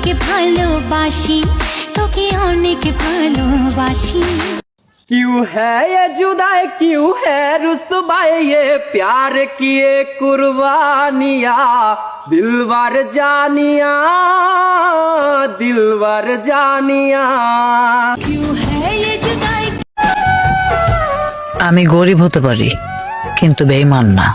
অনেক ভালোবাসি, তোকে অনেক ভালোবাসি। क्यों है ये जुदाई, क्यों है रुसवाई, ये प्यार की ये कुर्बानियाँ, दिलवर जानिया, दिलवर जानिया। क्यों है ये जुदाई। আমি গরিব হতে পারি কিন্তু বেঈমান না।